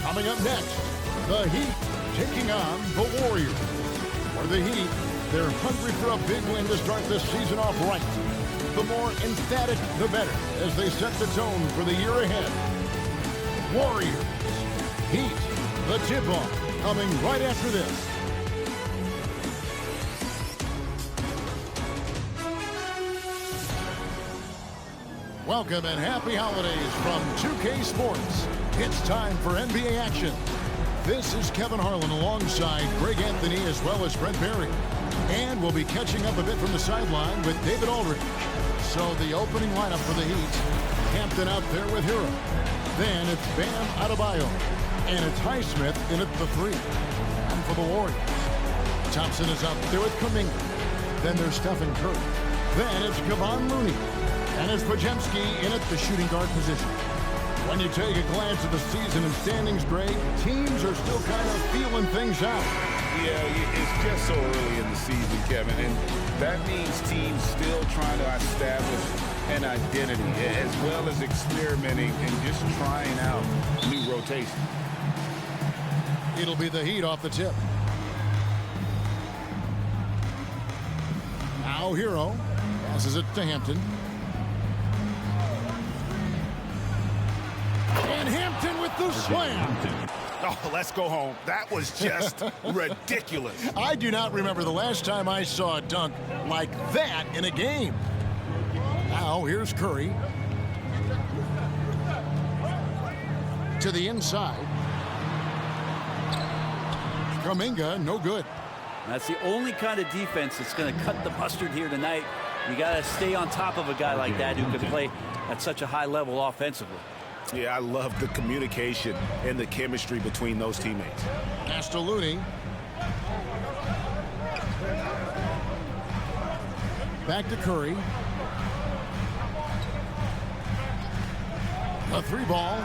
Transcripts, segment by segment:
Coming up next, the Heat taking on the Warriors. For the Heat, they're hungry for a big win to start this season off right. The more emphatic, the better, as they set the tone for the year ahead. Warriors, Heat, the tip-off, coming right after this. Welcome and happy holidays from 2K Sports. It's time for NBA action. This is Kevin Harlan alongside Greg Anthony as well as Brent Barry. And we'll be catching up a bit from the sideline with David Aldridge. So the opening lineup for the Heat, Hampton out there with Hero. Then it's Bam Adebayo. And it's Highsmith in at the 3. And for the Warriors, Thompson is out there with Kuminga. Then there's Stephen Curry. Then it's Kevon Looney. And it's Podziemski in at the shooting guard position. When you take a glance at the season and standings, Greg, teams are still kind of feeling things out. Yeah, it's just so early in the season, Kevin, and that means teams still trying to establish an identity as well as experimenting and just trying out new rotations. It'll be the Heat off the tip. Now Hero passes it to Hampton. And Hampton with the slam. Oh, let's go home. That was just ridiculous. I do not remember the last time I saw a dunk like that in a game. Now here's Curry. To the inside. Kuminga, no good. That's the only kind of defense that's going to cut the mustard here tonight. You got to stay on top of a guy like that who can play at such a high level offensively. Yeah, I love the communication and the chemistry between those teammates. Pass to Looney. Back to Curry. A 3-ball.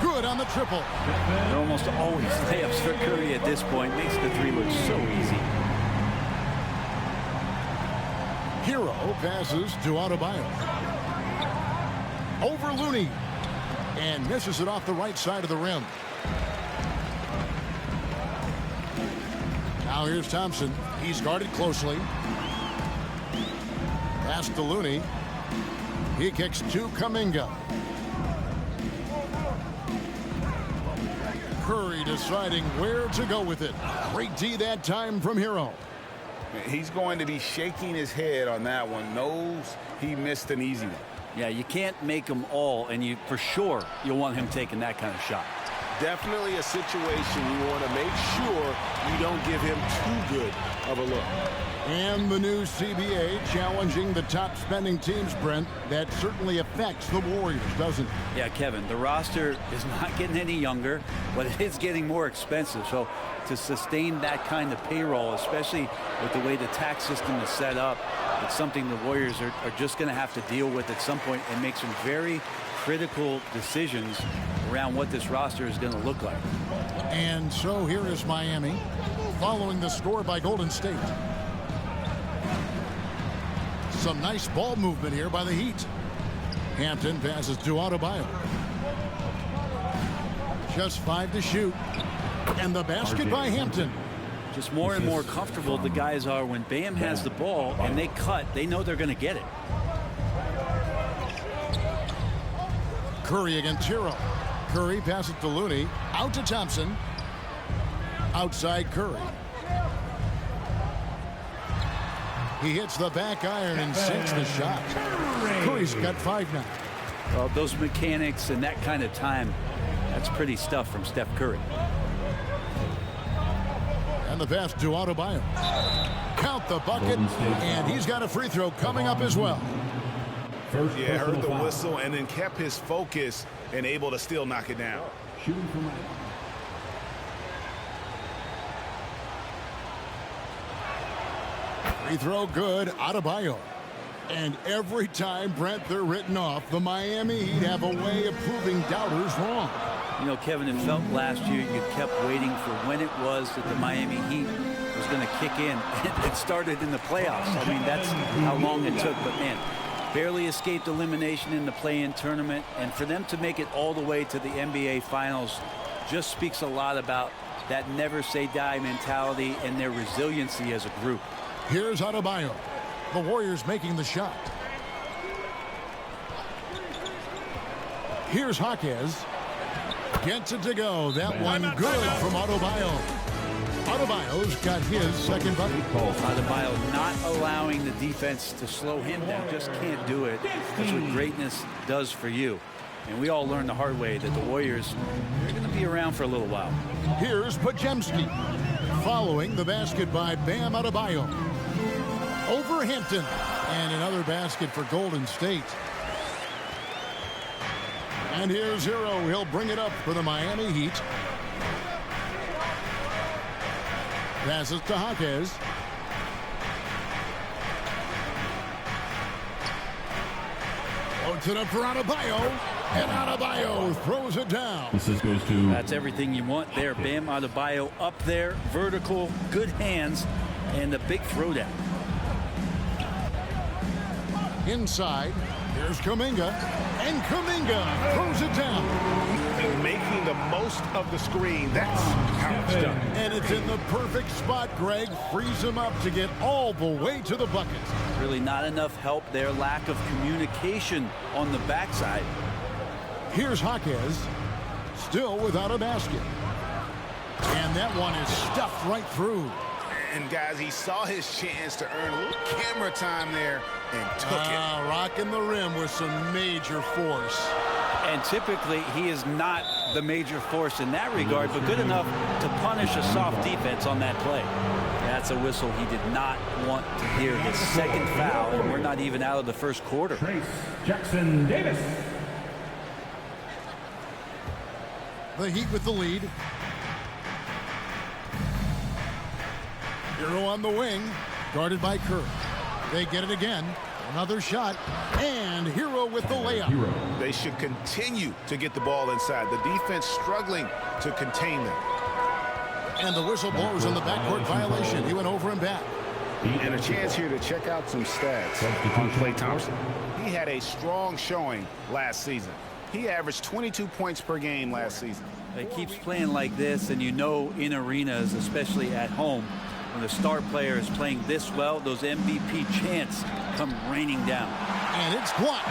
Good on the triple. They're almost always layups for Curry at this point. Makes the 3 look so easy. Hero passes to Adebayo. Over Looney. And misses it off the right side of the rim. Now here's Thompson. He's guarded closely. Pass to Looney. He kicks to Kuminga. Curry deciding where to go with it. Great D that time from Hero. He's going to be shaking his head on that one. Knows he missed an easy one. Yeah, you can't make them all, and for sure you'll want him taking that kind of shot. Definitely a situation you want to make sure you don't give him too good of a look. And the new CBA challenging the top spending teams, Brent. That certainly affects the Warriors, doesn't it? Yeah, Kevin, the roster is not getting any younger, but it is getting more expensive. So to sustain that kind of payroll, especially with the way the tax system is set up, it's something the Warriors are just going to have to deal with at some point and make some very critical decisions around what this roster is going to look like. And so here is Miami following the score by Golden State. Some nice ball movement here by the Heat. Hampton passes to Adebayo. Just 5 to shoot. And the basket by Hampton. Just more and more comfortable the guys are when Bam has the ball and they cut. They know they're going to get it. Curry against Hero. Curry passes to Looney. Out to Thompson. Outside Curry. He hits the back iron and sinks the shot. Curry's got 5 now. Well, those mechanics and that kind of time, that's pretty stuff from Steph Curry. And the pass to Adebayo. Count the bucket, and he's got a free throw coming up as well. Yeah, heard the whistle and then kept his focus and able to still knock it down. Shooting from right. Free throw good, Adebayo. And every time, Brent, they're written off, the Miami Heat have a way of proving doubters wrong. You know, Kevin, it felt last year you kept waiting for when it was that the Miami Heat was going to kick in. It started in the playoffs. I mean, that's how long it took. But, man, barely escaped elimination in the play-in tournament. And for them to make it all the way to the NBA Finals, just speaks a lot about that never-say-die mentality and their resiliency as a group. Here's Adebayo. The Warriors making the shot. Here's Jaquez. Gets it to go. That one good from Adebayo. Adebayo's got his second bucket. Adebayo not allowing the defense to slow him down. Just can't do it. That's what greatness does for you. And we all learned the hard way that the Warriors are going to be around for a little while. Here's Podziemski. Following the basket by Bam Adebayo. Over Hampton. And another basket for Golden State. And here's Hero. He'll bring it up for the Miami Heat. Passes to Jaquez. Puts it up for Adebayo. And Adebayo throws it down. That's everything you want there. Bam Adebayo up there, vertical, good hands, and the big throwdown. Inside, here's Kuminga. And Kuminga throws it down. And making the most of the screen. That's how it's done. And it's in the perfect spot. Greg frees him up to get all the way to the bucket. Really not enough help there. Lack of communication on the backside. Here's Jaquez, still without a basket. And that one is stuffed right through. And guys, he saw his chance to earn a little camera time there and took it. Rocking the rim with some major force. And typically, he is not the major force in that regard, but good enough to punish a soft defense on that play. That's a whistle he did not want to hear. His second foul, and we're not even out of the first quarter. Jackson Davis. The Heat with the lead. Hero on the wing, guarded by Kerr. They get it again. Another shot, and Hero with the layup. They should continue to get the ball inside. The defense struggling to contain them. And the whistle blows on the backcourt violation. He went over and back. And a chance here to check out some stats on Klay Thompson. He had a strong showing last season. He averaged 22 points per game last season. It keeps playing like this, and you know in arenas, especially at home, when the star player is playing this well, those MVP chants come raining down. And it's blocked.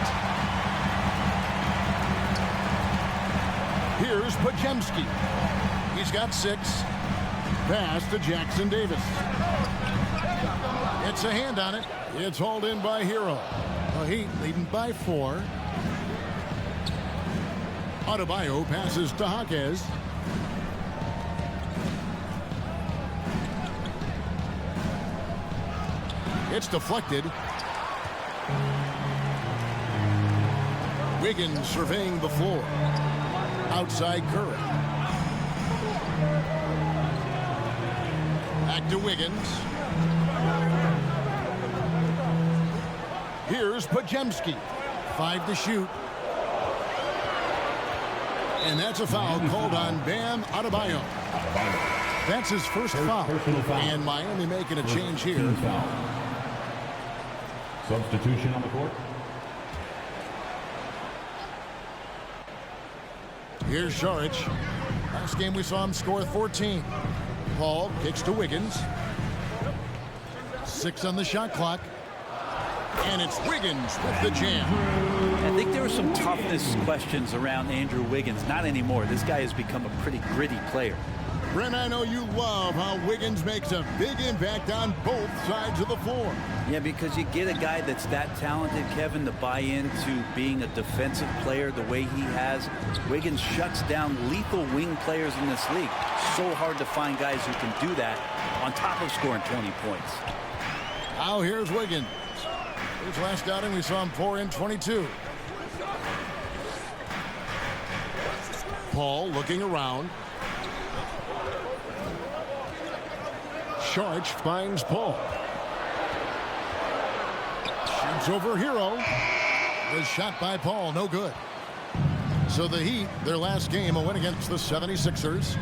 Here's Podziemski. He's got 6. Pass to Jackson Davis. It's a hand on it. It's hauled in by Hero. The Heat leading by 4. Adebayo passes to Jaquez. It's deflected. Wiggins surveying the floor. Outside Curry. Back to Wiggins. Here's Podziemski. 5 to shoot. And that's a foul called on Bam Adebayo. That's his first foul. And Miami making a change here. Substitution on the court. Here's Saric. Last game we saw him score 14. Paul kicks to Wiggins. 6 on the shot clock. And it's Wiggins with the jam. I think there were some toughness questions around Andrew Wiggins. Not anymore. This guy has become a pretty gritty player. Brent, I know you love how Wiggins makes a big impact on both sides of the floor. Yeah, because you get a guy that's that talented, Kevin, to buy into being a defensive player the way he has. Wiggins shuts down lethal wing players in this league. So hard to find guys who can do that on top of scoring 20 points. Now here's Wiggins. His last outing, we saw him pour in 22. Paul looking around. Saric finds Paul. Shoots over Hero. Was shot by Paul, no good. So the Heat, their last game, a win against the 76ers.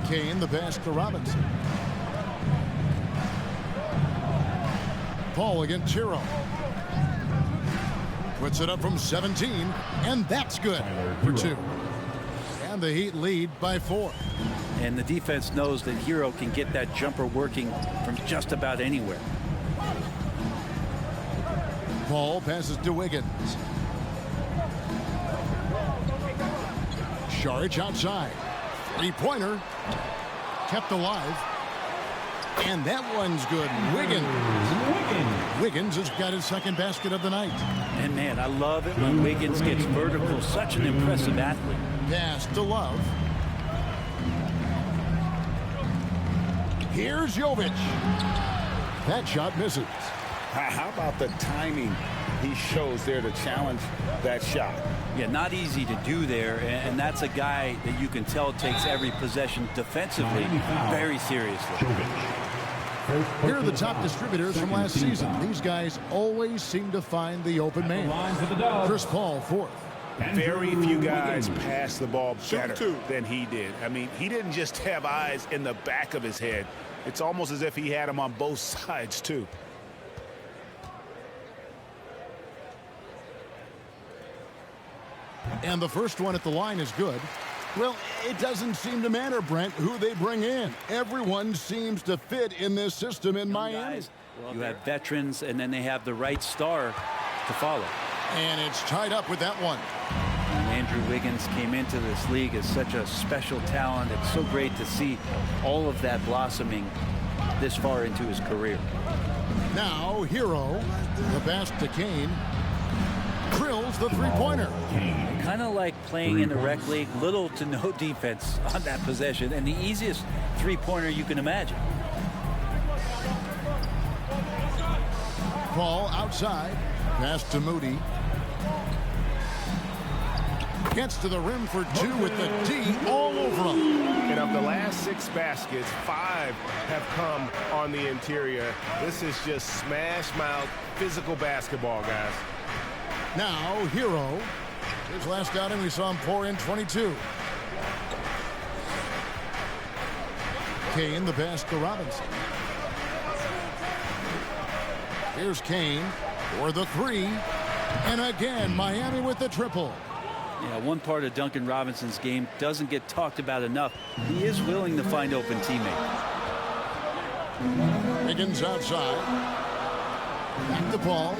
Kane, the pass to Robinson. Paul against Hero. Puts it up from 17, and that's good for 2. And the Heat lead by 4. And the defense knows that Hero can get that jumper working from just about anywhere. Paul passes to Wiggins. Saric outside. Three-pointer. Kept alive. And that one's good. Wiggins has got his second basket of the night. And man, I love it when Wiggins gets vertical. Such an impressive athlete. Pass to Love. Here's Jovic. That shot misses. How about the timing he shows there to challenge that shot? Yeah, not easy to do there, and that's a guy that you can tell takes every possession defensively very seriously. Here are the top distributors from last season. These guys always seem to find the open man. Chris Paul, 4th. Very few guys pass the ball better than he did. I mean, he didn't just have eyes in the back of his head. It's almost as if he had them on both sides, too. And the first one at the line is good. Well, it doesn't seem to matter, Brent, who they bring in. Everyone seems to fit in this system in Miami. You have veterans, and then they have the right star to follow. And it's tied up with that one. And Andrew Wiggins came into this league as such a special talent. It's so great to see all of that blossoming this far into his career. Now, Hero, the pass to Kane. Drills the three-pointer. Kind of like playing in the rec league, little to no defense on that possession, and the easiest three-pointer you can imagine. Paul outside. Pass to Moody. Gets to the rim for 2 with the D all over him. And of the last 6 baskets, 5 have come on the interior. This is just smash-mouth physical basketball, guys. Now, Hero. His last outing, we saw him pour in 22. Kane, the pass to Robinson. Here's Kane for the 3. And again, Miami with the triple. Yeah, one part of Duncan Robinson's game doesn't get talked about enough. He is willing to find open teammates. Wiggins outside. Back to Paul.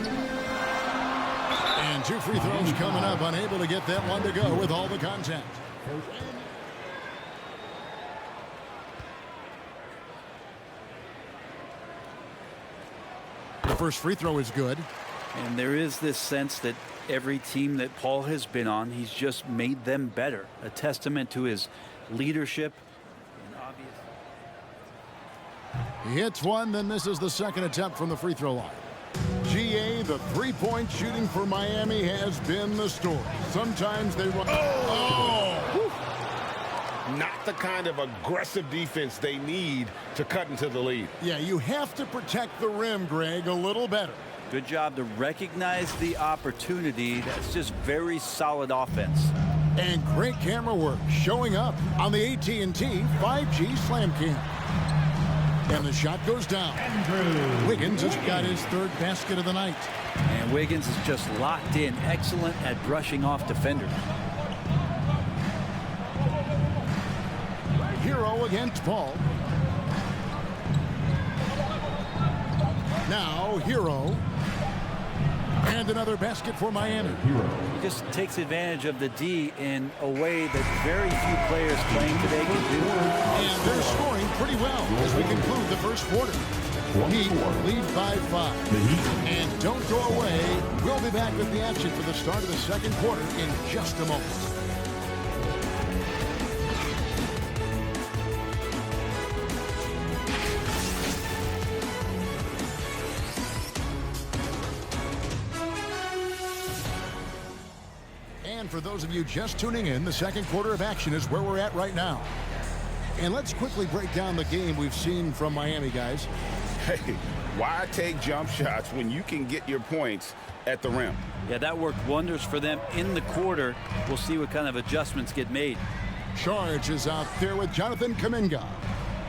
And 2 free throws coming up. Unable to get that one to go with all the contact. The first free throw is good. And there is this sense that every team that Paul has been on, he's just made them better. A testament to his leadership. He hits one, then misses the second attempt from the free throw line. GA, the three-point shooting for Miami has been the story. Sometimes they run. Not the kind of aggressive defense they need to cut into the lead. Yeah, you have to protect the rim, Greg, a little better. Good job to recognize the opportunity. That's just very solid offense. And great camera work showing up on the AT&T 5G Slam Cam. And the shot goes down. Wiggins has got his 3rd basket of the night. And Wiggins is just locked in. Excellent at brushing off defenders. Hero against Paul. Now Hero. And another basket for Miami. He just takes advantage of the D in a way that very few players playing today can do. And they're scoring pretty well as we conclude the first quarter. Heat lead by 5. And don't go away. We'll be back with the action for the start of the second quarter in just a moment. And for those of you just tuning in, the second quarter of action is where we're at right now. And let's quickly break down the game we've seen from Miami, guys. Hey, why take jump shots when you can get your points at the rim? Yeah, that worked wonders for them in the quarter. We'll see what kind of adjustments get made. Charge is out there with Jonathan Kuminga.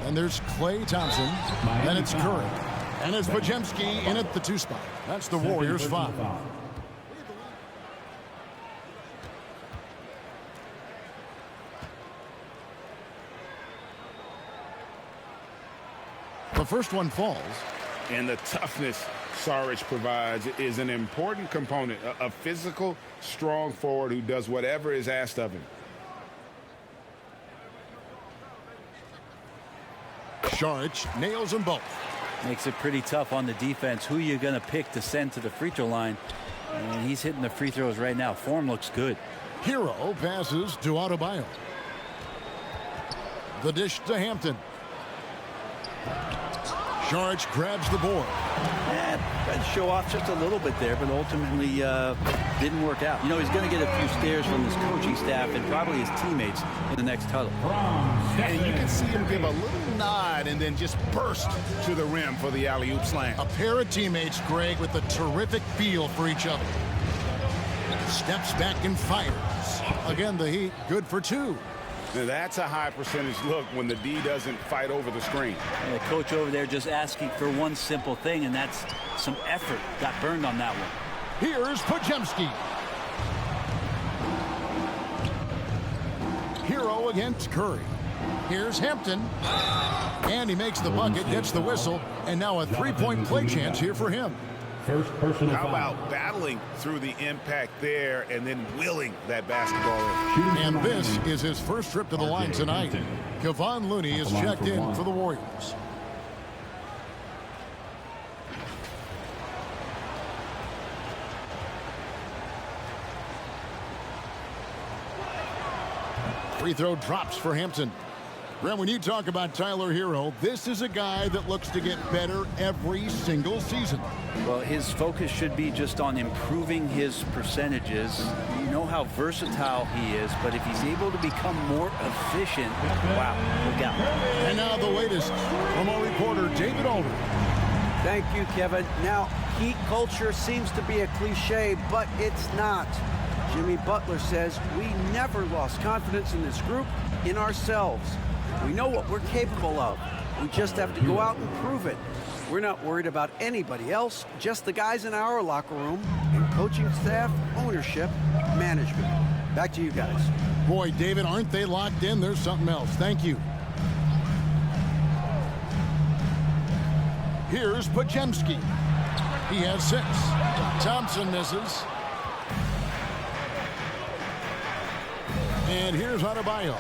And there's Klay Thompson. Then it's Curry. And it's Podziemski in at the 2 spot. That's the Warriors' 5. The first one falls. And the toughness Saric provides is an important component. A physical, strong forward who does whatever is asked of him. Saric nails them both. Makes it pretty tough on the defense. Who you going to pick to send to the free throw line? And he's hitting the free throws right now. Form looks good. Hero passes to Adebayo. The dish to Hampton. Saric grabs the board. Tried to show off just a little bit there, but ultimately didn't work out. You know, he's going to get a few stares from his coaching staff and probably his teammates in the next huddle. And you can see him give a little nod and then just burst to the rim for the alley-oop slam. A pair of teammates, Greg, with a terrific feel for each other. Steps back and fires. Again, the Heat good for two. Now that's a high percentage look when the D doesn't fight over the screen. And the coach over there just asking for one simple thing, and that's some effort. Got burned on that one. Here's Podziemski. Hero against Curry. Here's Hampton. And he makes the bucket, gets the whistle, and now a three-point play chance here for him. First personal How foul. about battling through the impact there and then willing that basketball in? And this is his first trip to the line tonight. Kevon Looney is checked in for the Warriors. Free throw drops for Hampton. Brent, when you talk about Tyler Hero, this is a guy that looks to get better every single season. Well, his focus should be just on improving his percentages. You know how versatile he is, but if he's able to become more efficient, wow, look out. And now the latest from our reporter, David Aldridge. Thank you, Kevin. Now, Heat culture seems to be a cliche, but it's not. Jimmy Butler says we never lost confidence in this group, in ourselves. We know what we're capable of. We just have to go out and prove it. We're not worried about anybody else, just the guys in our locker room, and coaching staff, ownership, management. Back to you guys. Boy, David, aren't they locked in? There's something else. Thank you. Here's Podziemski. He has 6. Thompson misses. And here's Adebayo.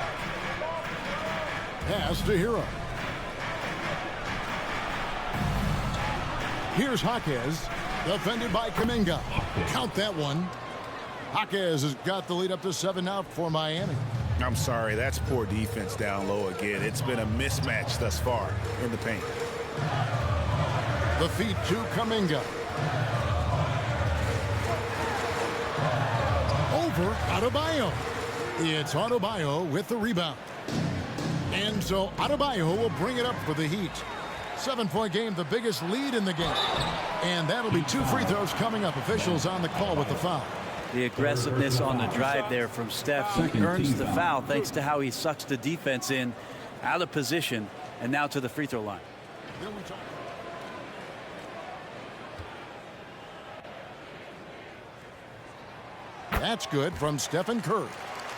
Pass to Hero. Here's Jaquez, defended by Kuminga. Count that one. Jaquez has got the lead up to 7 now for Miami. I'm sorry, that's poor defense down low again. It's been a mismatch thus far in the paint. The feed to Kuminga. Over Adebayo. It's Adebayo with the rebound. And so Adebayo will bring it up for the Heat. 7-point game, the biggest lead in the game. And that'll be 2 free throws coming up. Officials on the call with the foul. The aggressiveness on the drive there from Steph. He earns the foul thanks to how he sucks the defense in, out of position, and now to the free throw line. That's good from Stephen Curry.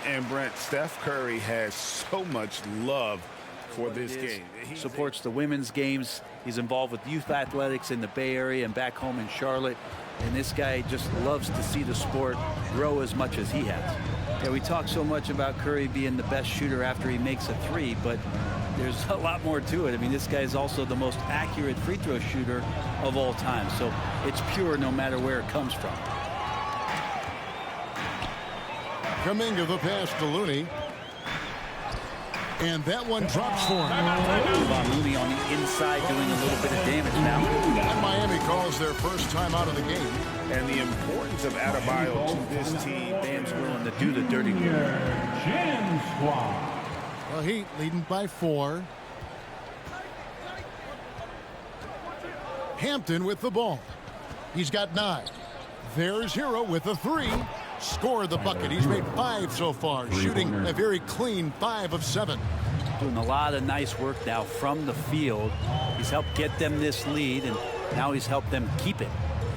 And Brent, Steph Curry has so much love for this game. He supports the women's games. He's involved with youth athletics in the Bay Area and back home in Charlotte. And this guy just loves to see the sport grow as much as he has. Yeah, we talk so much about Curry being the best shooter after he makes a 3, but there's a lot more to it. I mean, this guy is also the most accurate free throw shooter of all time. So it's pure no matter where it comes from. Kuminga the pass to Looney. And that one drops for him. Looney on the inside doing a little bit of damage now. And Miami calls their first time out of the game. And the importance of Adebayo to this team. Fans willing to do the dirty work. Gym Squad. The Heat leading by 4. Hampton with the ball. He's got 9. There's Hero with a 3. Scored the bucket. He's made 5 so far, shooting a very clean 5 of 7. Doing a lot of nice work now from the field. He's helped get them this lead, and now he's helped them keep it.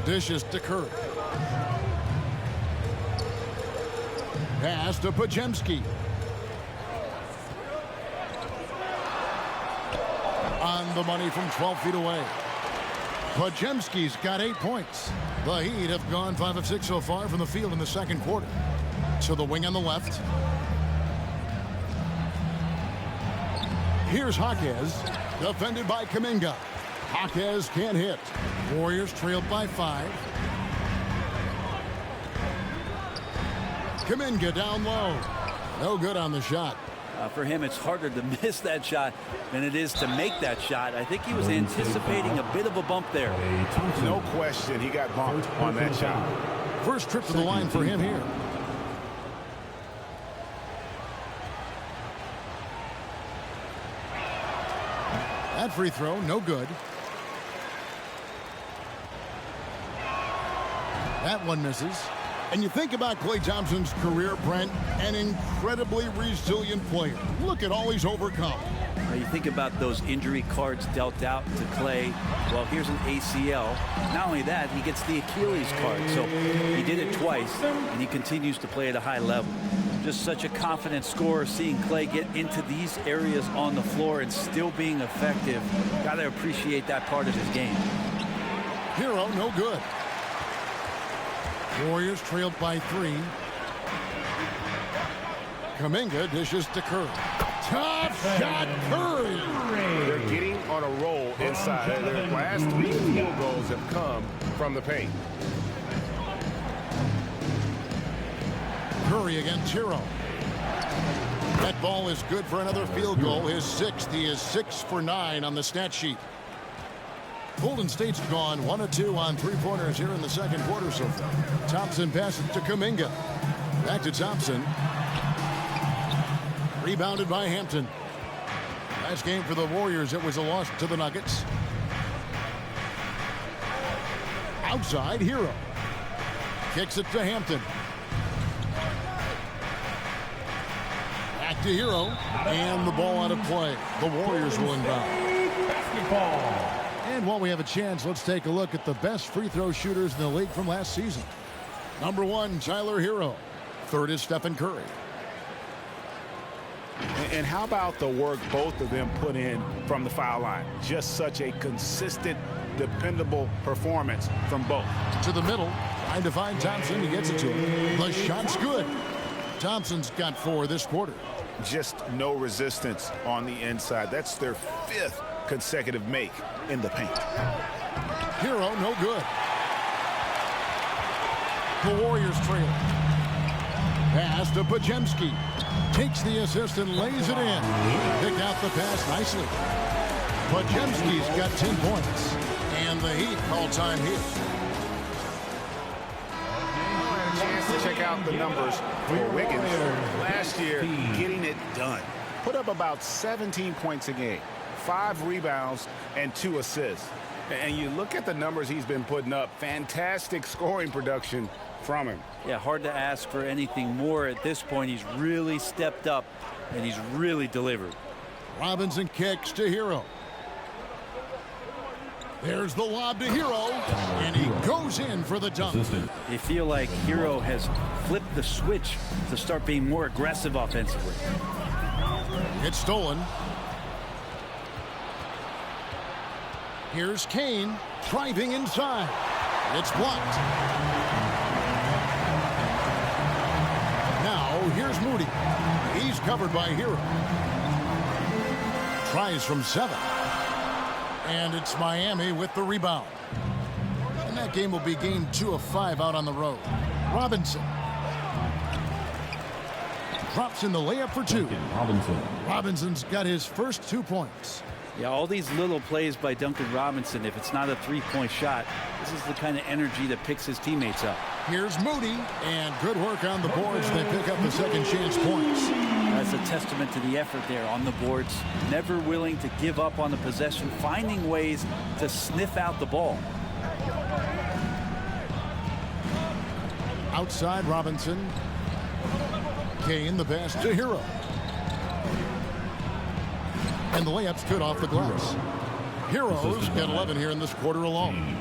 Dishes to Curry. Pass to Podziemski. On the money from 12 feet away. Podziemski's got 8 points. The Heat have gone 5 of 6 so far from the field in the second quarter. To the wing on the left. Here's Jaquez, defended by Kuminga. Jaquez can't hit. Warriors trailed by 5. Kuminga down low. No good on the shot. For him, it's harder to miss that shot than it is to make that shot. I think he was anticipating a bit of a bump there. No question, he got bumped on that shot. First trip to the line for him here. That free throw, no good. That one misses. And you think about Klay Thompson's career, Brent, an incredibly resilient player. Look at all he's overcome. Now you think about those injury cards dealt out to Klay. Well, here's an ACL. Not only that, he gets the Achilles card. So he did it twice, and he continues to play at a high level. Just such a confident scorer, seeing Klay get into these areas on the floor and still being effective. Got to appreciate that part of his game. Hero, no good. Warriors trailed by 3. Kuminga dishes to Curry. Tough shot, Curry. They're getting on a roll inside. Their last 3 field goals have come from the paint. Curry against Hero. That ball is good for another field goal. His 6th. He is 6 for 9 on the stat sheet. Golden State's gone 1 of 2 on 3-pointers here in the second quarter so far. Thompson passes to Kuminga. Back to Thompson. Rebounded by Hampton. Last game for the Warriors, it was a loss to the Nuggets. Outside, Hero. Kicks it to Hampton. Back to Hero. And the ball out of play. The Warriors will inbound. Basketball. And while we have a chance, let's take a look at the best free throw shooters in the league from last season. Number 1, Tyler Hero. 3rd is Stephen Curry. And how about the work both of them put in from the foul line? Just such a consistent, dependable performance from both. To the middle, trying to find Thompson. He gets it to him. The shot's good. Thompson's got 4 this quarter. Just no resistance on the inside. That's their 5th consecutive make in the paint. Hero, no good. The Warriors trail. Pass to Podziemski. Takes the assist and lays it in. Pick out the pass nicely. Podziemski's got 10 points. And the Heat call time here. A chance to check out the numbers for Wiggins. Last year, getting it done. Put up about 17 points a game. 5 rebounds and 2 assists. And you look at the numbers he's been putting up. Fantastic scoring production from him. Yeah, hard to ask for anything more at this point. He's really stepped up, and he's really delivered. Robinson kicks to Hero. There's the lob to Hero, and he goes in for the dunk. You feel like Hero has flipped the switch to start being more aggressive offensively. It's stolen. Here's Kane driving inside. It's blocked. Now here's Moody. He's covered by Hero. Tries from 7. And it's Miami with the rebound. And that game will be game 2 of 5 out on the road. Robinson. Drops in the layup for 2. Robinson's got his first 2 points. Yeah, all these little plays by Duncan Robinson, if it's not a 3-point shot, this is the kind of energy that picks his teammates up. Here's Moody, and good work on the boards. They pick up the second chance points. That's a testament to the effort there on the boards. Never willing to give up on the possession, finding ways to sniff out the ball. Outside Robinson. Kane, the pass to Hero. And the layup's good off the glass. Heroes get 11 here in this quarter alone.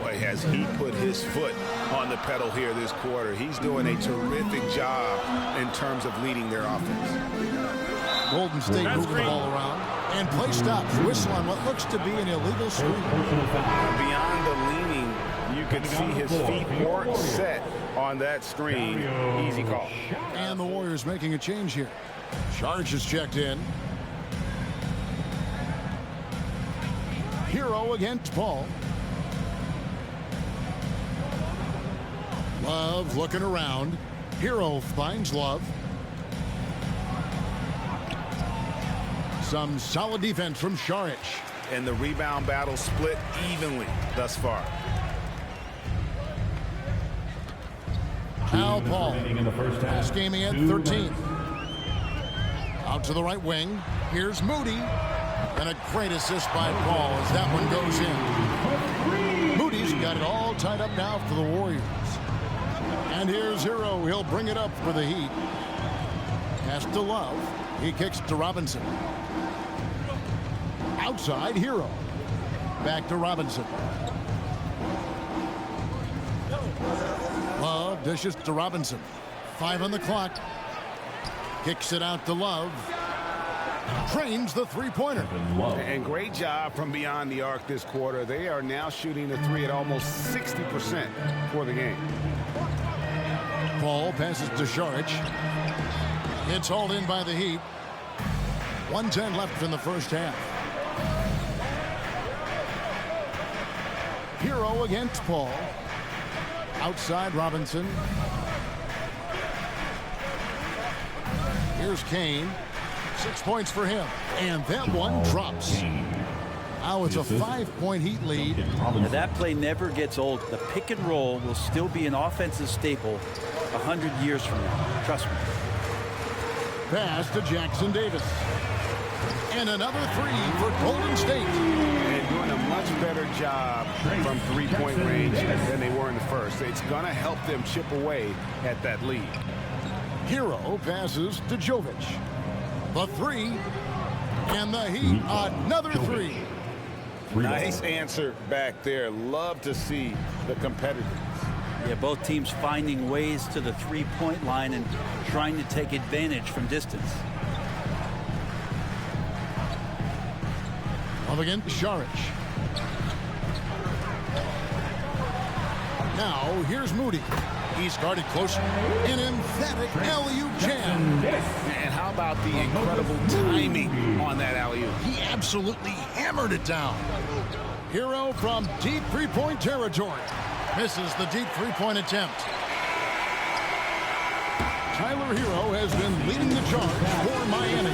Boy, has he put his foot on the pedal here this quarter. He's doing a terrific job in terms of leading their offense. Golden State moving the ball around. And play stops. Whistle on what looks to be an illegal screen. Beyond the leaning, you can see his feet weren't set on that screen. Easy call. And the Warriors making a change here. Charge is checked in. Hero against Paul. Love looking around. Hero finds Love. Some solid defense from Šarić. And the rebound battle split evenly thus far. Al Paul. Last game he had 13. Out to the right wing. Here's Moody. And a great assist by Paul as that one goes in. Moody's got it all tied up now for the Warriors. And here's Hero. He'll bring it up for the Heat. Pass to Love. He kicks to Robinson. Outside, Hero. Back to Robinson. Love dishes to Robinson. 5 on the clock. Kicks it out to Love. Trains the three-pointer. And great job from beyond the arc this quarter. They are now shooting the three at almost 60% for the game. Paul passes to Šarić. It's hauled in by the Heat. 1:10 left in the first half. Hero against Paul. Outside Robinson. Here's Kane. 6 points for him. And that one drops. Now it's a 5-point Heat lead. Now that play never gets old. The pick and roll will still be an offensive staple 100 years from now. Trust me. Pass to Jackson Davis. And another three for Golden State. And doing a much better job from three-point range than they were in the first. It's going to help them chip away at that lead. Hero passes to Jovic. The three. And the Heat, another three. Nice answer back there. Love to see the competitors. Yeah, both teams finding ways to the three-point line and trying to take advantage from distance. Love against Šarić. Now, here's Moody. He's guarded closer. An emphatic alley-oop jam. And how about the incredible timing on that alley-oop? He absolutely hammered it down. Hero from deep three-point territory. Misses the deep three-point attempt. Tyler Hero has been leading the charge for Miami.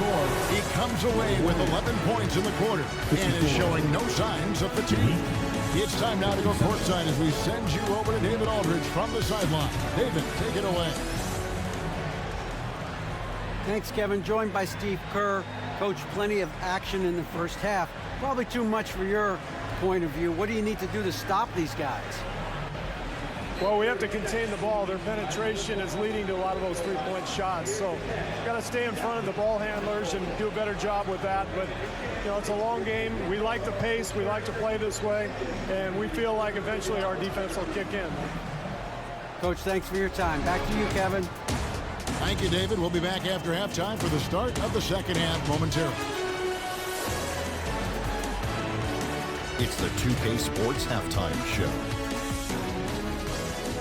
He comes away with 11 points in the quarter and is showing no signs of fatigue. It's time now to go courtside as we send you over to David Aldridge from the sideline. David, take it away. Thanks, Kevin. Joined by Steve Kerr. Coach, plenty of action in the first half. Probably too much for your point of view. What do you need to do to stop these guys? Well, we have to contain the ball. Their penetration is leading to a lot of those three-point shots. So got to stay in front of the ball handlers and do a better job with that. But, you know, it's a long game. We like the pace. We like to play this way. And we feel like eventually our defense will kick in. Coach, thanks for your time. Back to you, Kevin. Thank you, David. We'll be back after halftime for the start of the second half momentarily. It's the 2K Sports Halftime Show.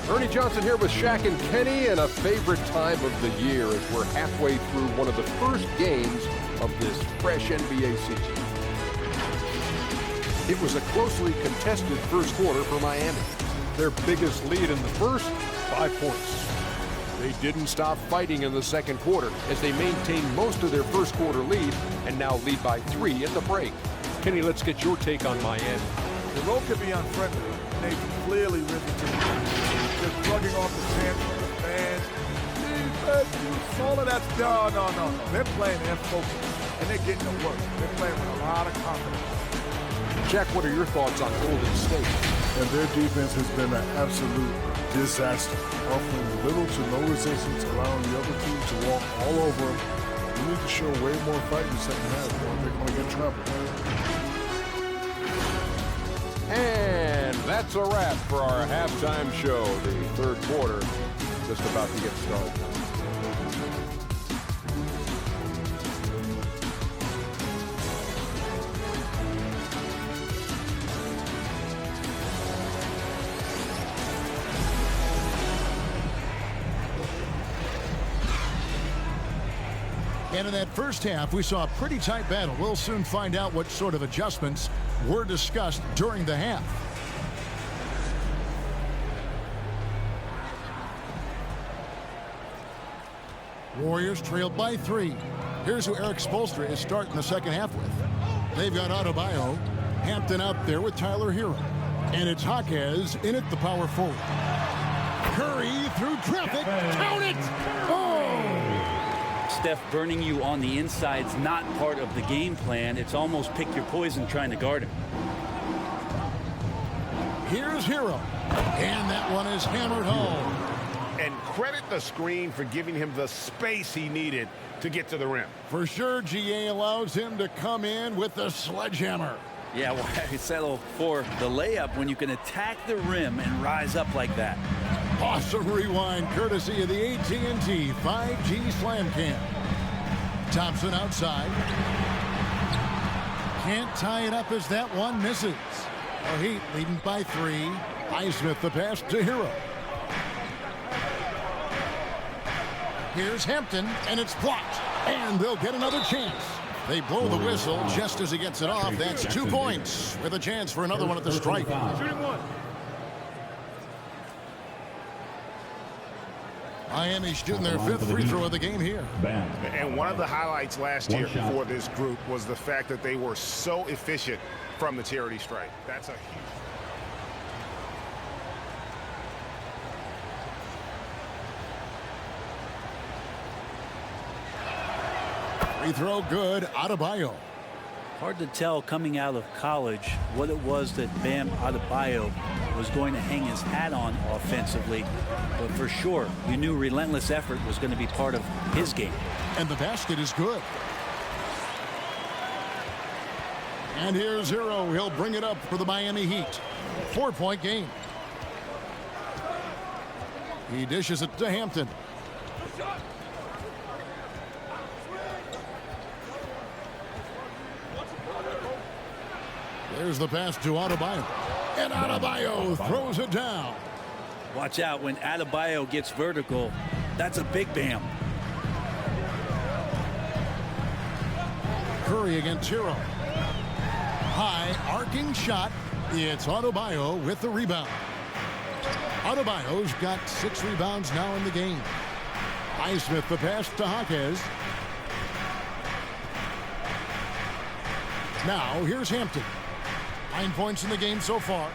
Ernie Johnson here with Shaq and Kenny, and a favorite time of the year as we're halfway through one of the first games of this fresh NBA season. It was a closely contested first quarter for Miami. Their biggest lead in the first, 5 points. They didn't stop fighting in the second quarter as they maintained most of their first quarter lead and now lead by 3 at the break. Kenny, let's get your take on Miami. The road could be unfriendly. They've clearly risen to the occasion. Just plugging off the chance of the fans. Defense, all of that's no. They're playing in focus, and they're getting to work. They're playing with a lot of confidence. Jack, what are your thoughts on Golden State? And their defense has been an absolute disaster, offering little to no resistance, allowing the other team to walk all over them. We need to show way more fight in the second half, or they're going to get in trouble. And that's a wrap for our halftime show. The third quarter just about to get started. And in that first half, we saw a pretty tight battle. We'll soon find out what sort of adjustments were discussed during the half. Warriors trailed by 3. Here's who Eric Spoelstra is starting the second half with. They've got Adebayo, Hampton out there with Tyler Hero. And it's Jaquez in at the power forward. Curry through traffic. Count it! Oh! Steph burning you on the inside's not part of the game plan. It's almost pick your poison trying to guard him. Here's Hero. And that one is hammered home. And credit the screen for giving him the space he needed to get to the rim. For sure, GA allows him to come in with the sledgehammer. Yeah, why settle for the layup when you can attack the rim and rise up like that? Awesome rewind courtesy of the AT&T 5G Slam Cam. Thompson outside. Can't tie it up as that one misses. The Heat leading by 3. Highsmith the pass to Hero. Here's Hampton, and it's blocked. And they'll get another chance. They blow the whistle just as he gets it off. That's 2 points with a chance for another one at the stripe. Shooting one. Miami shooting their 5th free throw of the game here. And one of the highlights last year for this group was the fact that they were so efficient from the charity stripe. That's a huge... Free throw good. Adebayo. Hard to tell coming out of college what it was that Bam Adebayo was going to hang his hat on offensively. But for sure, you knew relentless effort was going to be part of his game. And the basket is good. And here's Hero. He'll bring it up for the Miami Heat. 4-point game. He dishes it to Hampton. There's the pass to Adebayo. And Adebayo throws it down. Watch out when Adebayo gets vertical. That's a big Bam. Curry against Hero. High arcing shot. It's Adebayo with the rebound. Adebayo's got 6 rebounds now in the game. Highsmith the pass to Jaquez. Now here's Hampton. 9 points in the game so far.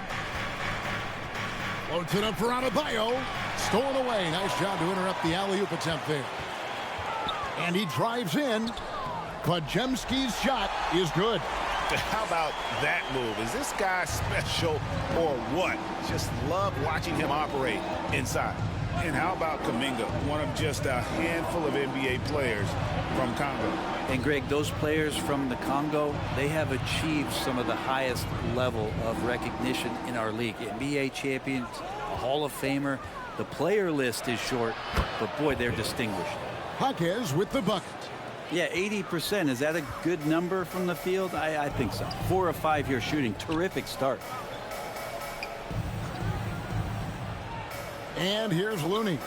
Floats it up for Adebayo. Stolen away. Nice job to interrupt the alley-oop attempt there. And he drives in. Podziemski's shot is good. How about that move? Is this guy special or what? Just love watching him operate inside. And how about Kuminga, one of just a handful of NBA players from Congo? And Greg, those players from the Congo, they have achieved some of the highest level of recognition in our league. NBA champions, a Hall of Famer. The player list is short, but boy, they're distinguished. Jaquez with the bucket. Yeah, 80%. Is that a good number from the field? I think so. 4 of 5 here shooting. Terrific start. And here's Looney.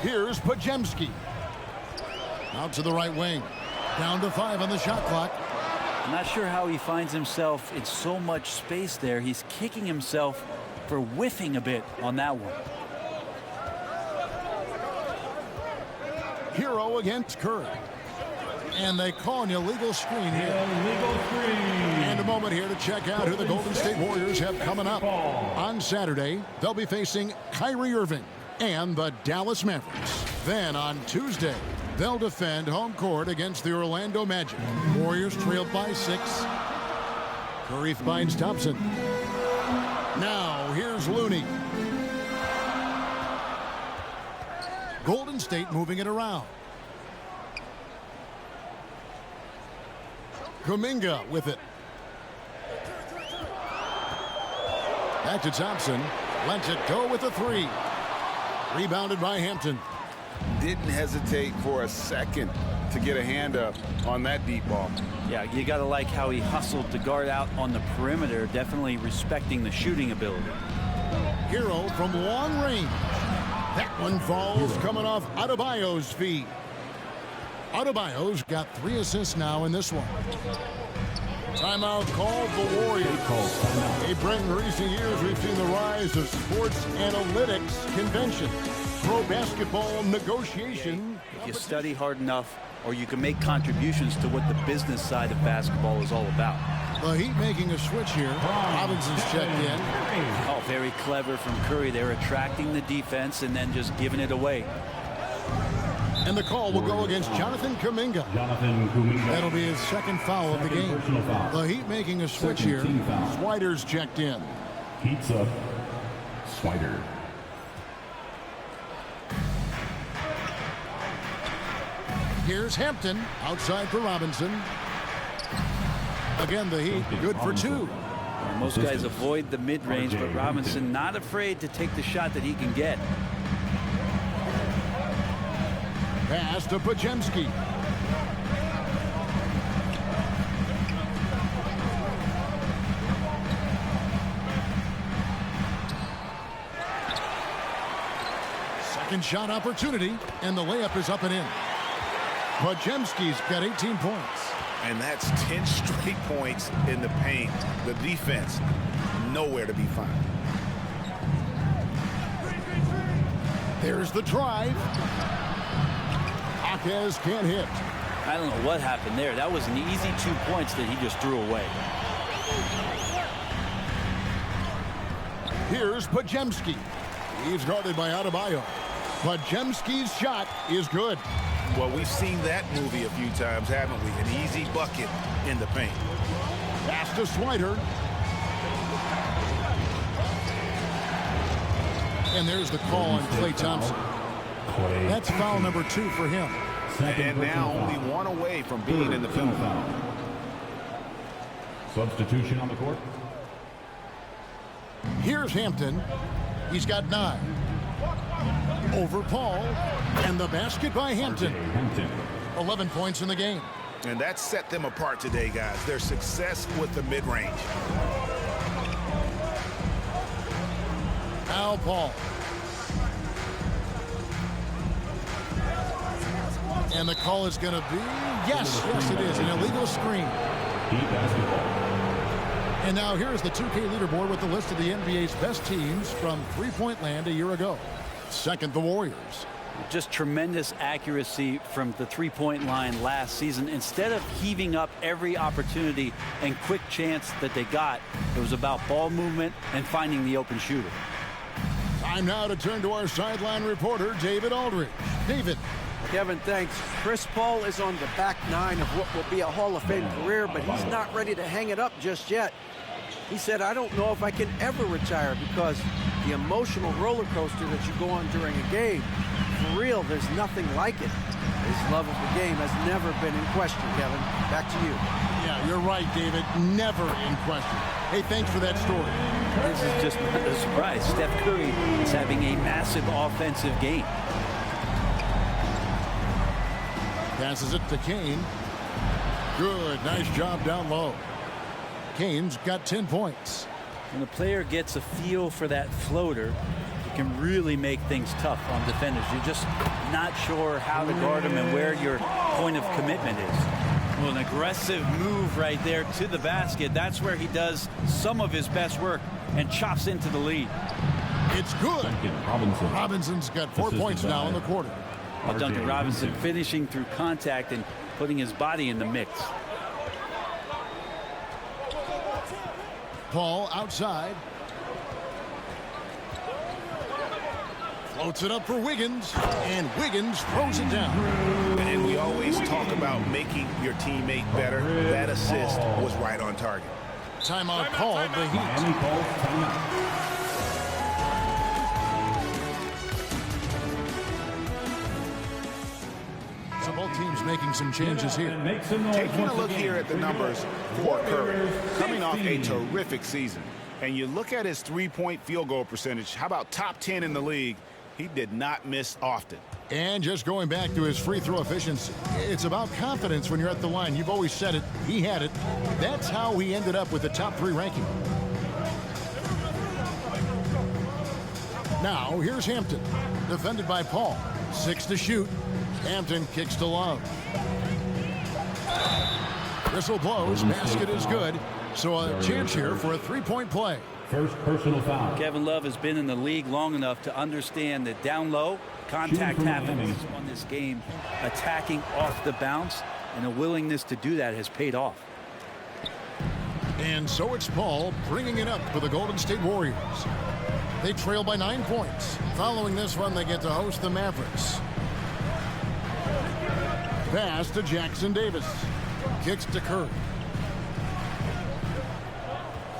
Here's Podziemski. Out to the right wing. Down to 5 on the shot clock. I'm not sure how he finds himself in so much space there. He's kicking himself for whiffing a bit on that one. Hero against Curry. And they call an illegal screen here. Illegal screen. And a moment here to check out who the Golden State Warriors have coming up. On Saturday, they'll be facing Kyrie Irving and the Dallas Mavericks. Then on Tuesday, they'll defend home court against the Orlando Magic. Warriors trailed by 6. Curry finds Thompson. Now here's Looney. Golden State moving it around. Kuminga with it. Back to Thompson. Lets it go with a 3. Rebounded by Hampton. Didn't hesitate for a second to get a hand up on that deep ball. Yeah, you got to like how he hustled to guard out on the perimeter, definitely respecting the shooting ability. Hero from long range. That one falls coming off Adebayo's feet. Adebayo's got 3 assists now in this one. Timeout called the Warriors. Hey, Brent, in recent years, we've seen the rise of sports analytics convention, pro basketball negotiation. If you study hard enough, or you can make contributions to what the business side of basketball is all about. The Heat making a switch here. Robinson's checked in. Oh, very clever from Curry. They're attracting the defense and then just giving it away. And the call will go against Jonathan Kuminga. That'll be his second foul of the game. The Heat making a switch here. Swider's checked in. Heat's up. Swider. Here's Hampton outside for Robinson. Again, the Heat good for 2. Most guys avoid the mid-range, but Robinson not afraid to take the shot that he can get. Pass to Podziemski. Second shot opportunity, and the layup is up and in. Podziemski's got 18 points. And that's 10 straight points in the paint. The defense, nowhere to be found. There's the drive. Jaquez can't hit. I don't know what happened there. That was an easy 2 points that he just threw away. Here's Podziemski. He's guarded by Adebayo. Podziemski's shot is good. Well, we've seen that movie a few times, haven't we? An easy bucket in the paint. Pass to Swider. And there's the call on Klay Thompson. That's foul number 2 for him. And now only 1 away from being in the penalty. Substitution on the court. Here's Hampton. He's got 9. Over Paul. And the basket by Hampton. 11 points in the game. And that set them apart today, guys. Their success with the mid-range. Al Paul. And the call is going to be, yes, it is, an illegal screen. And now here's the 2K leaderboard with the list of the NBA's best teams from three-point land a year ago. Second, the Warriors. Just tremendous accuracy from the three-point line last season. Instead of heaving up every opportunity and quick chance that they got, it was about ball movement and finding the open shooter. Time now to turn to our sideline reporter, David Aldridge. David. Kevin, thanks. Chris Paul is on the back 9 of what will be a Hall of Fame career, but he's not ready to hang it up just yet. He said, I don't know if I can ever retire because the emotional roller coaster that you go on during a game, for real, there's nothing like it. His love of the game has never been in question, Kevin. Back to you. Yeah, you're right, David. Never in question. Hey, thanks for that story. This is just not a surprise. Steph Curry is having a massive offensive game. Passes it to Kane. Good. Nice job down low. Kane's got 10 points. When a player gets a feel for that floater, it can really make things tough on defenders. You're just not sure how to guard them and where your point of commitment is. Well, an aggressive move right there to the basket. That's where he does some of his best work and chops into the lead. It's good. Robinson's got 4 points now in the quarter. Well, Duncan Robinson finishing through contact and putting his body in the mix. Paul outside. Floats it up for Wiggins, and Wiggins throws it down. And we always talk about making your teammate better. That assist was right on target. Timeout called the Heat. So both teams making some changes here. Taking a look here at the numbers for Curry, coming off a terrific season. And you look at his three-point field goal percentage. How about top 10 in the league? He did not miss often. And just going back to his free throw efficiency, it's about confidence when you're at the line. You've always said it. He had it. That's how he ended up with the top 3 ranking. Now, here's Hampton. Defended by Paul. 6 to shoot. Hampton kicks to Love. Whistle blows. Basket is good. So a chance here for a three-point play. First personal foul. Kevin Love has been in the league long enough to understand that down low, contact happens on this game. Attacking off the bounce and a willingness to do that has paid off. And so it's Paul bringing it up for the Golden State Warriors. They trail by 9 points. Following this one, they get to host the Mavericks. Pass to Jackson Davis. Kicks to Curry.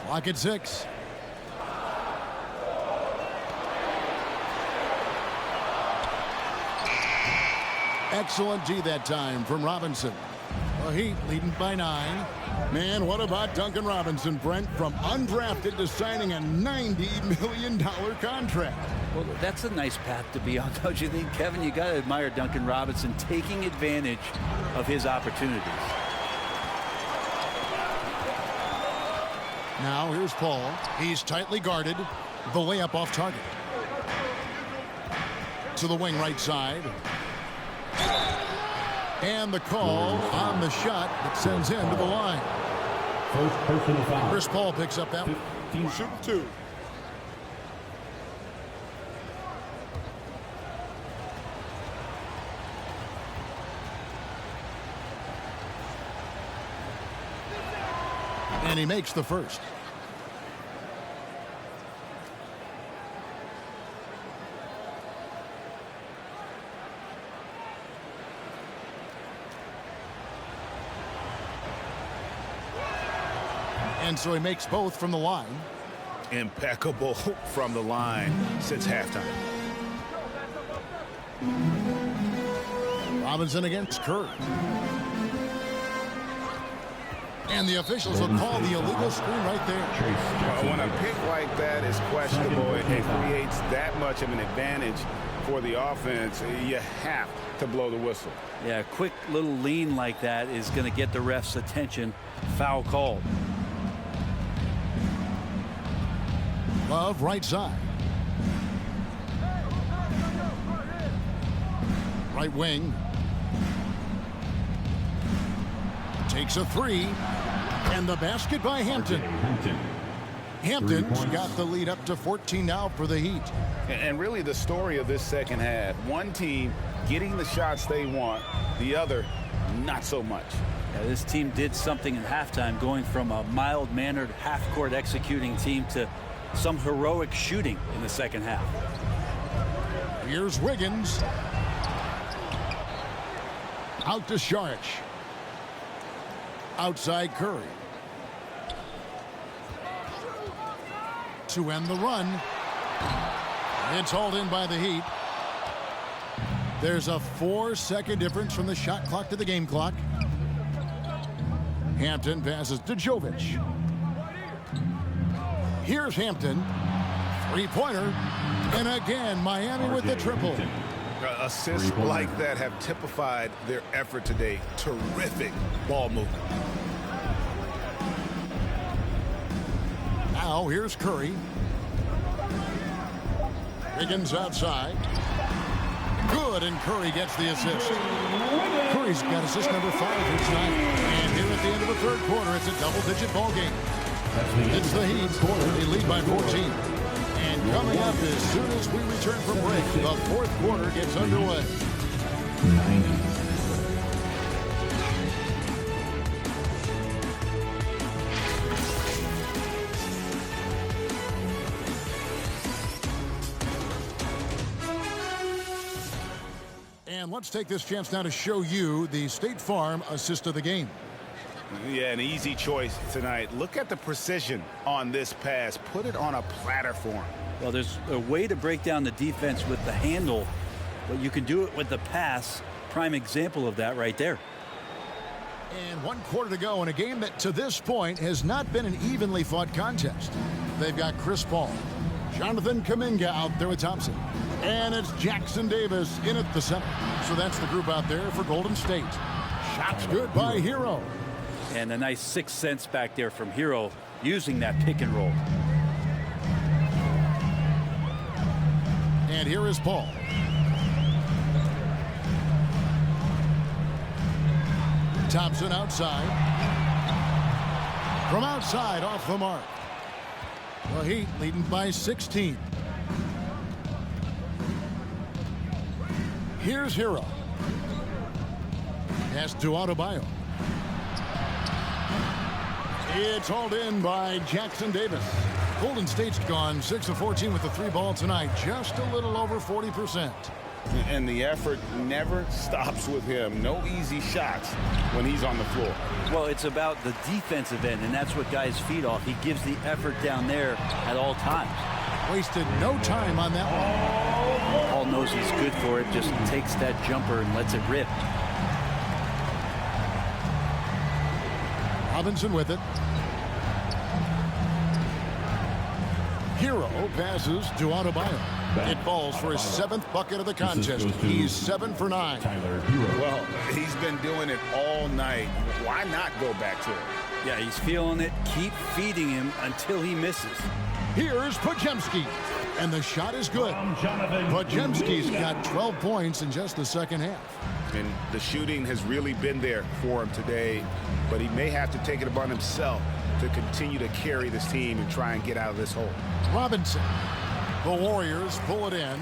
Clock at 6. Excellent D that time from Robinson. The Heat leading by 9. Man, what about Duncan Robinson, Brent, from undrafted to signing a $90 million contract? Well, that's a nice path to be on, don't you think, Kevin? You got to admire Duncan Robinson taking advantage of his opportunities. Now here's Paul. He's tightly guarded. The layup off target. To the wing right side. And the call on the shot that sends him to the line. First personal foul. Chris Paul picks up that one. Shoot 2. And he makes the first. And so he makes both from the line. Impeccable from the line since halftime. Robinson against Curry. And the officials will call the illegal screen right there. When a pick like that is questionable, it creates that much of an advantage for the offense. You have to blow the whistle. Yeah, a quick little lean like that is going to get the ref's attention. Foul called. Love right side. Right wing. Takes a 3. And the basket by Hampton. Hampton's got the lead up to 14 now for the Heat. And really the story of this second half, one team getting the shots they want, the other not so much. Yeah, this team did something in halftime, going from a mild-mannered half-court executing team to some heroic shooting in the second half. Here's Wiggins. Out to Saric. Outside Curry. To end the run. It's hauled in by the Heat. There's a 4-second difference from the shot clock to the game clock. Hampton passes to Jovic. Here's Hampton. Three-pointer. And again, Miami with the triple. Assists like that have typified their effort today. Terrific ball movement. Now here's Curry. Wiggins outside. Good, and Curry gets the assist. Curry's got assist number 5 each night. And here at the end of the third quarter, it's a double-digit ball game. It's the Heat. They lead by 14. And coming up as soon as we return from break, the fourth quarter gets underway. 90. And let's take this chance now to show you the State Farm assist of the game. Yeah, an easy choice tonight. Look at the precision on this pass. Put it on a platter form. Well, there's a way to break down the defense with the handle, but you can do it with the pass. Prime example of that right there. And 1 quarter to go in a game that to this point has not been an evenly fought contest. They've got Chris Paul, Jonathan Kuminga out there with Thompson, and it's Jackson Davis in at the center. So that's the group out there for Golden State. Shots good by Hero. And a nice 6 cents back there from Hero using that pick and roll. And here is Paul. Thompson outside. From outside, off the mark. The Heat leading by 16. Here's Hero. Pass to Adebayo. It's hauled in by Jackson Davis. Golden State's gone 6 of 14 with the 3 ball tonight. Just a little over 40%. And the effort never stops with him. No easy shots when he's on the floor. Well, it's about the defensive end, and that's what guys feed off. He gives the effort down there at all times. Wasted no time on that one. Paul knows he's good for it, just takes that jumper and lets it rip. Robinson with it. Hero passes to Adebayo. It falls for his 7th bucket of the contest. He's 7 for 9. Well, he's been doing it all night. Why not go back to it? Yeah, he's feeling it. Keep feeding him until he misses. Here's Podziemski. And the shot is good. Podziemski's got 12 points in just the second half. And the shooting has really been there for him today, but he may have to take it upon himself to continue to carry this team and try and get out of this hole. Robinson. The Warriors pull it in.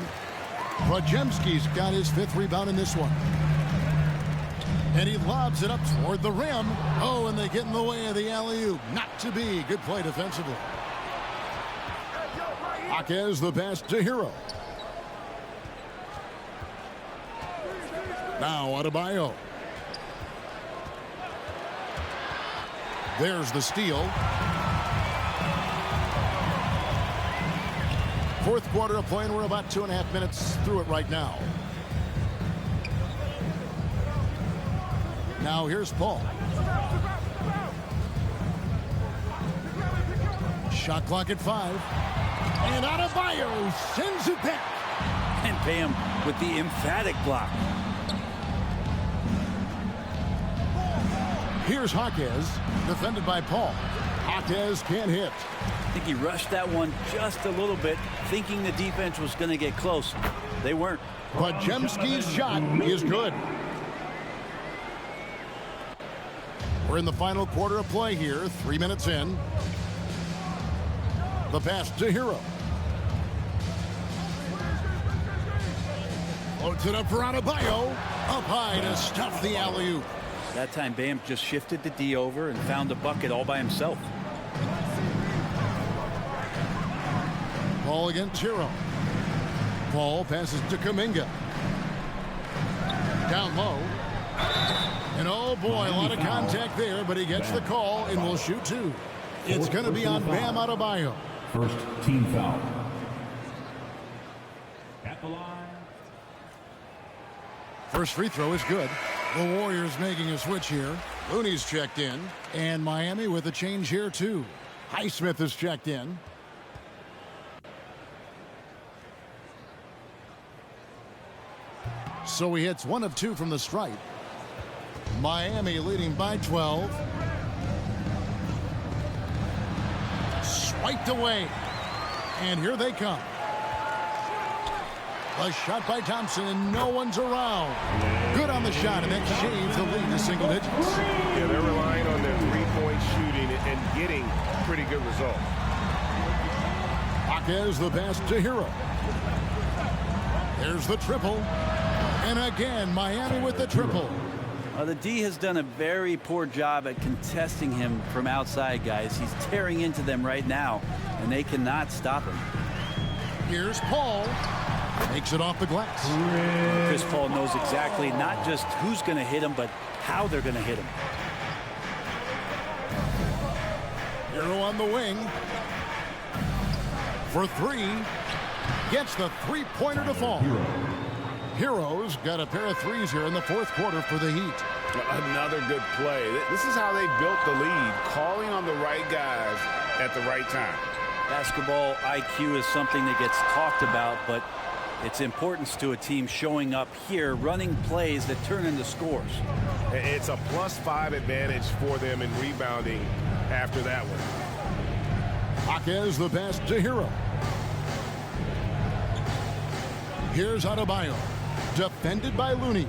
Podziemski's got his 5th rebound in this one. And he lobs it up toward the rim. Oh, and they get in the way of the alley-oop. Not to be. Good play defensively. Jaquez the pass to Hero. Now Adebayo. There's the steal. 4th quarter of play, and we're about 2.5 minutes through it right now. Now here's Paul. Shot clock at 5. And Adebayo sends it back. And Bam with the emphatic block. Here's Jaquez, defended by Paul. Jaquez can't hit. I think he rushed that one just a little bit, thinking the defense was going to get close. They weren't. Podziemski's shot is good. We're in the final quarter of play here, 3 minutes in. The pass to Hero. Floats it up for Adebayo. Up high to stuff the alley-oop. That time Bam just shifted the D over and found a bucket all by himself. Paul against Hero. Paul passes to Kuminga. Down low. And oh boy, a lot of contact there, but he gets the call and will shoot 2. It's going to be on Bam Adebayo. First team foul. At the line. First free throw is good. The Warriors making a switch here. Looney's checked in. And Miami with a change here too. Highsmith is checked in. So he hits 1 of 2 from the stripe. Miami leading by 12. Swiped away. And here they come. A shot by Thompson, and no one's around. Good on the shot, and that shaves the lead to single digits. Yeah, they're relying on their 3-point shooting and getting pretty good results. Jaquez the pass to Hero. There's the triple. And again, Miami with the triple. The D has done a very poor job at contesting him from outside, guys. He's tearing into them right now, and they cannot stop him. Here's Paul. Makes it off the glass. Chris Paul knows exactly not just who's going to hit him, but how they're going to hit him. Hero on the wing. For 3. Gets the 3-pointer to fall. Hero's got a pair of 3s here in the 4th quarter for the Heat. Another good play. This is how they built the lead, calling on the right guys at the right time. Basketball IQ is something that gets talked about, but its importance to a team showing up here, running plays that turn into scores. It's a +5 advantage for them in rebounding after that one. Jaquez the pass to Hero. Here's Adebayo. Defended by Looney.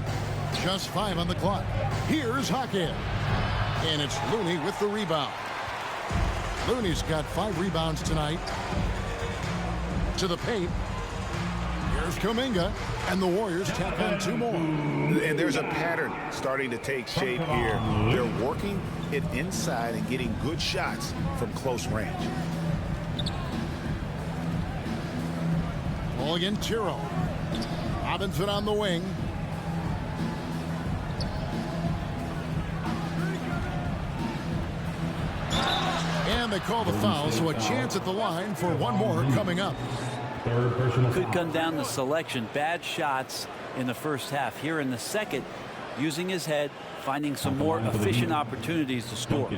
Just 5 on the clock. Here's Hackett. And it's Looney with the rebound. Looney's got 5 rebounds tonight. To the paint. Here's Kuminga. And the Warriors tack on 2 more. And there's a pattern starting to take shape here. They're working it inside and getting good shots from close range. Ball against Tiro. Robinson on the wing. And they call the foul, so a chance at the line for 1 more coming up. Could come down to selection. Bad shots in the first half. Here in the second, using his head, finding some more efficient opportunities to score.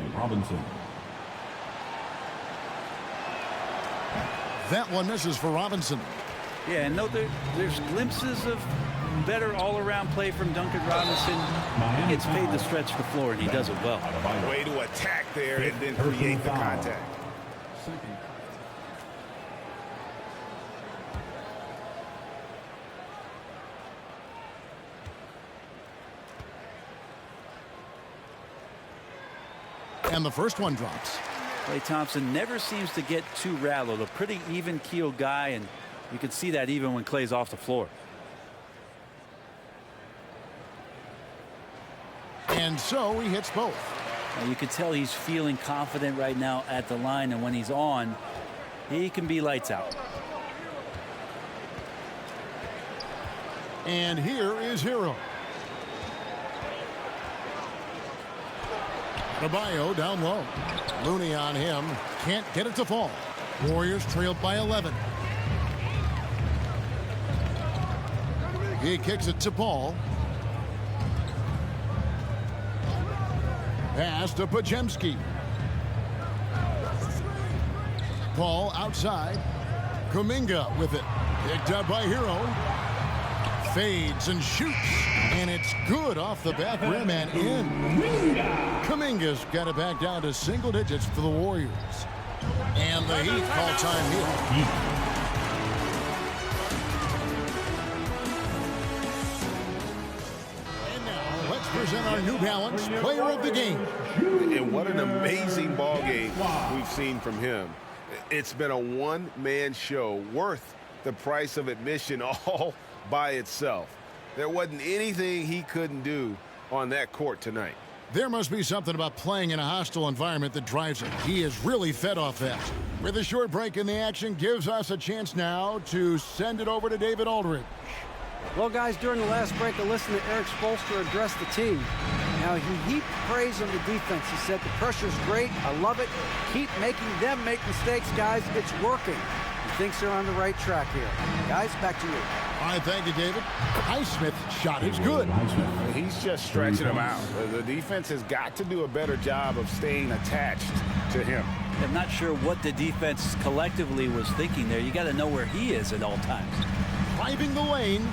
That one misses for Robinson. Yeah, and there's glimpses of better all-around play from Duncan Robinson. He gets paid to stretch the floor, and he does it well. Way to attack there and then create the contact. And the first one drops. Klay Thompson never seems to get too rattled. A pretty even-keeled guy, and you can see that even when Klay's off the floor. And so he hits both. Now you can tell he's feeling confident right now at the line, and when he's on, he can be lights out. And here is Hero. Adebayo down low. Looney on him. Can't get it to fall. Warriors trailed by 11. He kicks it to Paul. Pass to Podziemski. Paul outside. Kuminga with it. Picked up by Hero. Fades and shoots. And it's good off the back rim and in. Kuminga's got it back down to single digits for the Warriors. And the Heat call time here. And now let's present our New Balance Player of the Game. And what an amazing ball game we've seen from him. It's been a one-man show worth the price of admission all by itself. There wasn't anything he couldn't do on that court tonight. There must be something about playing in a hostile environment that drives him. He is really fed off that. With a short break in the action, gives us a chance now to send it over to David Aldridge. Well, guys, during the last break, I listened to Eric Spoelstra address the team. Now, he heaped praise on the defense. He said, the pressure's great. I love it. Keep making them make mistakes, guys. It's working. He thinks they're on the right track here. Guys, back to you. All right, thank you, David. Highsmith's shot is good. He's just stretching him out. The defense has got to do a better job of staying attached to him. I'm not sure what the defense collectively was thinking there. You got to know where he is at all times. Driving the lane.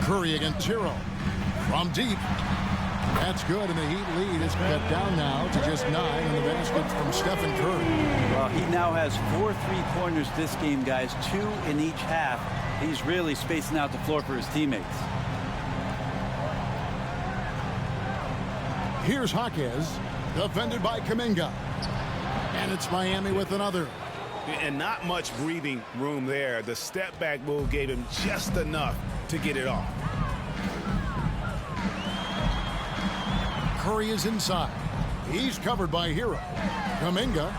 Curry against Tiro. From deep. That's good, and the Heat lead is cut down now to just 9 on the basket from Stephen Curry. Well, he now has 4 3-pointers this game, guys, 2 in each half. He's really spacing out the floor for his teammates. Here's Jaquez, defended by Kuminga. And it's Miami with another. And not much breathing room there. The step-back move gave him just enough to get it off. Curry is inside. He's covered by Hero. Kuminga.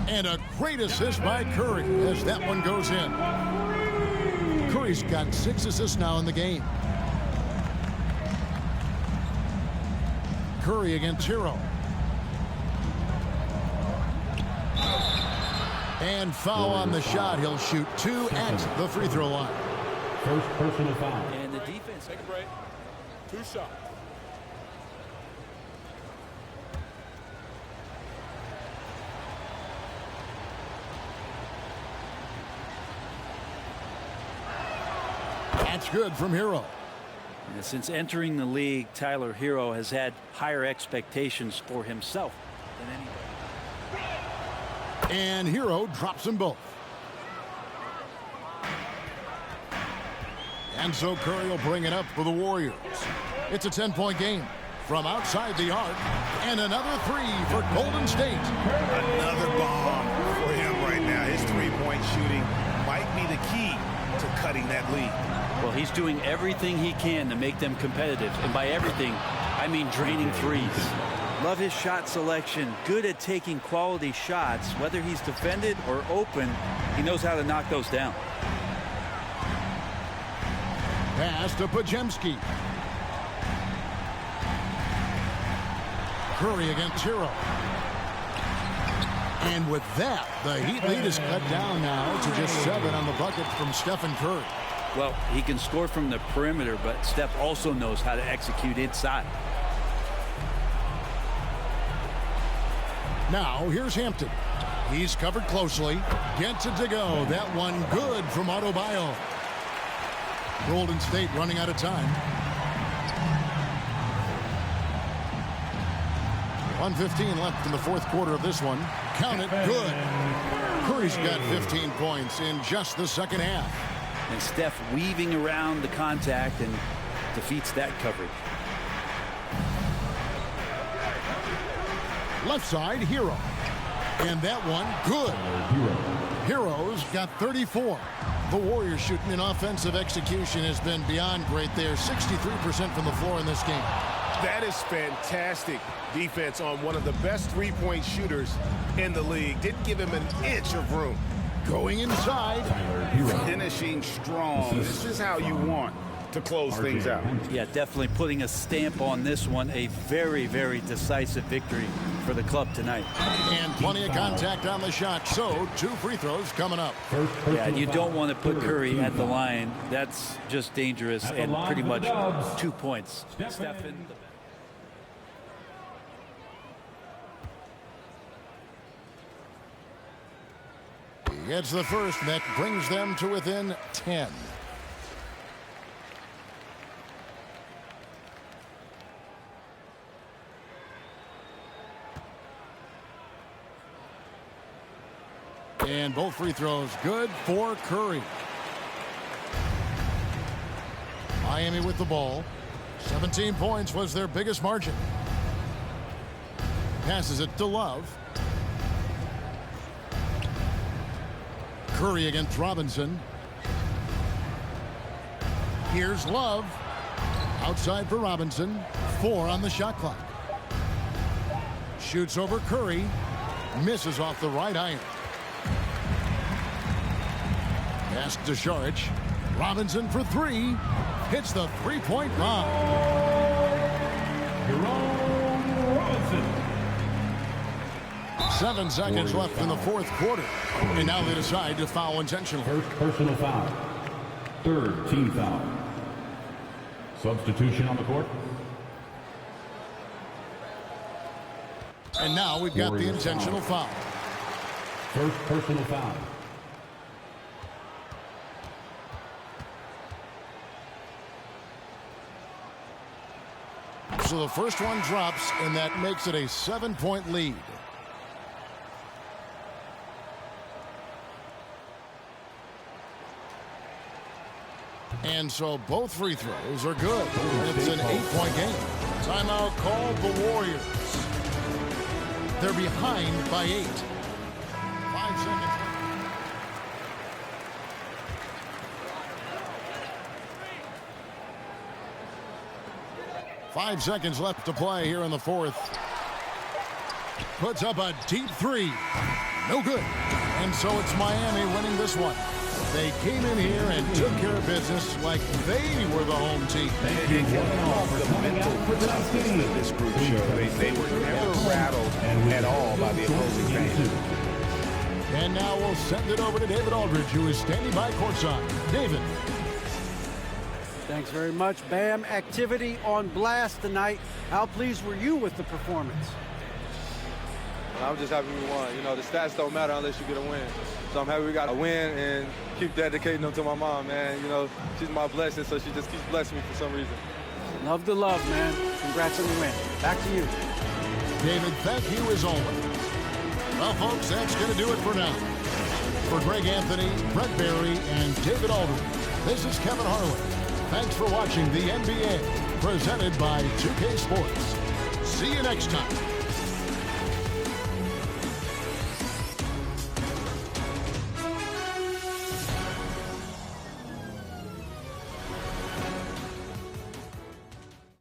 And a great assist by Curry as that one goes in. Curry's got 6 assists now in the game. Curry against Hero. And foul on the shot. He'll shoot 2 at the free throw line. First personal foul. And the defense. Take a break. 2 shots. That's good from Hero. And since entering the league, Tyler Hero has had higher expectations for himself than anybody. And Hero drops them both. And so Curry will bring it up for the Warriors. It's a 10-point game. From outside the arc, and another three for Golden State. Another bomb for him right now. His three-point shooting might be the key to cutting that lead. Well, he's doing everything he can to make them competitive. And by everything, I mean draining threes. Love his shot selection. Good at taking quality shots. Whether he's defended or open, he knows how to knock those down. Pass to Podziemski. Curry against Hero. And with that, the Heat lead is cut down now to just 7 on the bucket from Stephen Curry. Well, he can score from the perimeter, but Steph also knows how to execute inside. Now, here's Hampton. He's covered closely. Gets it to go. That one good from Adebayo. Golden State running out of time. 1:15 left in the fourth quarter of this one. Count it, good. Curry's got 15 points in just the second half. And Steph weaving around the contact and defeats that coverage. Left side, Hero. And that one, good. Hero's got 34. The Warriors shooting in offensive execution has been beyond great there. 63% from the floor in this game. That is fantastic defense on one of the best three-point shooters in the league. Didn't give him an inch of room. Going inside. Finishing strong. This is how you want to close things out. Yeah, definitely putting a stamp on this one. A very, very decisive victory for the club tonight. And plenty of contact on the shot. So 2 free throws coming up. Yeah, and you don't want to put Curry at the line. That's just dangerous and pretty much 2 points. Stephen. He gets the first, and that brings them to within 10. And both free throws good for Curry. Miami with the ball. 17 points was their biggest margin. Passes it to Love. Curry against Robinson. Here's Love. Outside for Robinson. 4 on the shot clock. Shoots over Curry. Misses off the right iron. Pass to Saric. Robinson for 3. Hits the three-point bomb. Robinson. 7 seconds left in the fourth quarter. And now they decide to foul intentionally. First personal foul. Third team foul. Substitution on the court. And now we've got the intentional foul. First personal foul. So the first one drops, and that makes it a 7-point lead. And so both free throws are good. It's an 8-point game. Timeout called the Warriors. They're behind by 8. 5 seconds. 5 seconds left to play here in the fourth. Puts up a deep 3. No good. And so it's Miami winning this one. They came in here and took care of business like they were the home team. And the mental toughness that this group showed. They were never rattled at all by the opposing fans. And now we'll send it over to David Aldridge, who is standing by courtside. David. Thanks very much, Bam. Activity on blast tonight. How pleased were you with the performance? I'm just happy we won. You know, the stats don't matter unless you get a win. So I'm happy we got a win and keep dedicating them to my mom, man. You know, she's my blessing, so she just keeps blessing me for some reason. Love the love, man. Congrats on the win. Back to you. David, thank you as always. Well, folks, that's going to do it for now. For Greg Anthony, Brett Barry, and David Aldridge, this is Kevin Harlan. Thanks for watching the NBA, presented by 2K Sports. See you next time.